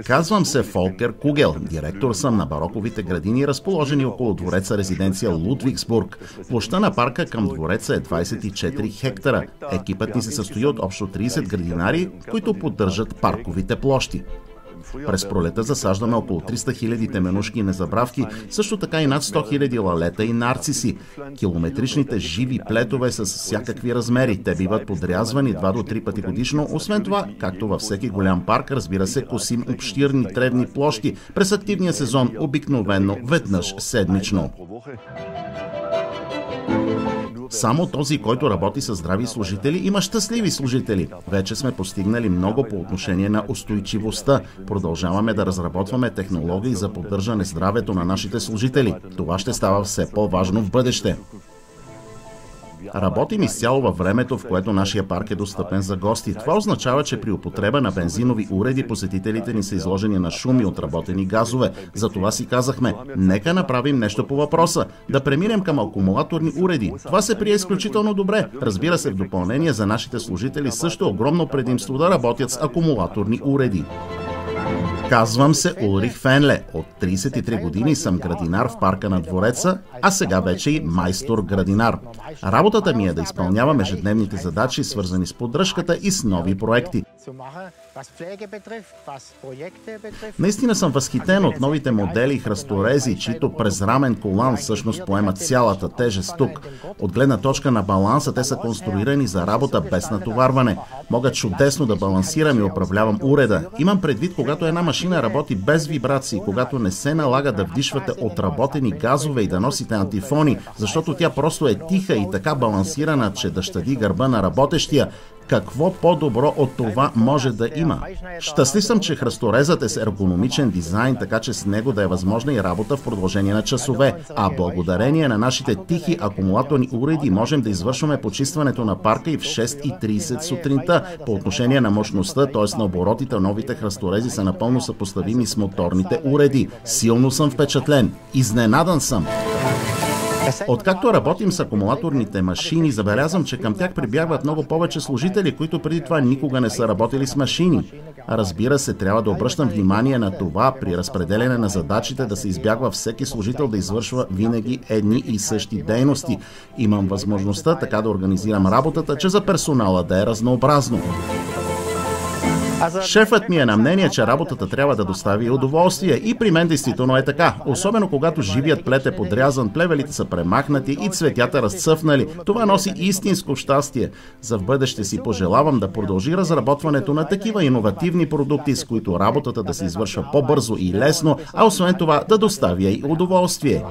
Казвам се Фолкер Кугел. Директор съм на бароковите градини, разположени около двореца резиденция Лудвигсбург. Площта на парка към двореца е 24 хектара. Екипът ни се състои от общо 30 градинари, които поддържат парковите площи. През пролета засаждаме около 300 хиляди теменушки и незабравки, също така и над 100 хиляди лалета и нарциси. Километричните живи плетове с всякакви размери. Те биват подрязвани 2 до 3 пъти годишно. Освен това, както във всеки голям парк, разбира се, косим обширни тревни площи през активния сезон, обикновено веднъж седмично. Само този, който работи с здрави служители, има щастливи служители. Вече сме постигнали много по отношение на устойчивостта. Продължаваме да разработваме технологии за поддържане здравето на нашите служители. Това ще става все по-важно в бъдеще. Работим изцяло във времето, в което нашия парк е достъпен за гости. Това означава, че при употреба на бензинови уреди посетителите ни са изложени на шум и отработени газове. Затова си казахме, нека направим нещо по въпроса. Да преминем към акумулаторни уреди. Това се прие изключително добре. Разбира се, в допълнение за нашите служители също огромно предимство да работят с акумулаторни уреди. Казвам се Улрих Фенле. От 33 години съм градинар в парка на двореца, а сега вече и майстор-градинар. Работата ми е да изпълнявам ежедневните задачи, свързани с поддръжката и с нови проекти. Наистина съм възхитен от новите модели и храсторези, чието презрамен колан всъщност поемат цялата тежест тук. От гледна точка на баланса, те са конструирани за работа без натоварване. Мога чудесно да балансирам и управлявам уреда. Имам предвид, когато една машина работи без вибрации, когато не се налага да вдишвате отработени газове и да носите антифони, защото тя просто е тиха и така балансирана, че да щади гърба на работещия. Какво по-добро от това може да има? Щастлив съм, че храсторезът е с ергономичен дизайн, така че с него да е възможна и работа в продължение на часове. А благодарение на нашите тихи акумулаторни уреди можем да извършваме почистването на парка и в 6:30 сутринта. По отношение на мощността, т.е. на оборотите, новите храсторези са напълно съпоставими с моторните уреди. Силно съм впечатлен. Изненадан съм. Откакто работим с акумулаторните машини, забелязвам, че към тях прибягват много повече служители, които преди това никога не са работили с машини. Разбира се, трябва да обръщам внимание на това при разпределяне на задачите да се избягва всеки служител да извършва винаги едни и същи дейности. Имам възможността така да организирам работата, че за персонала да е разнообразно. Шефът ми е на мнение, че работата трябва да достави удоволствие и при мен действително е така. Особено когато живият плет е подрязан, плевелите са премахнати и цветята разцъфнали. Това носи истинско щастие. За в бъдеще си пожелавам да продължи разработването на такива иновативни продукти, с които работата да се извършва по-бързо и лесно, а освен това да доставя и удоволствие.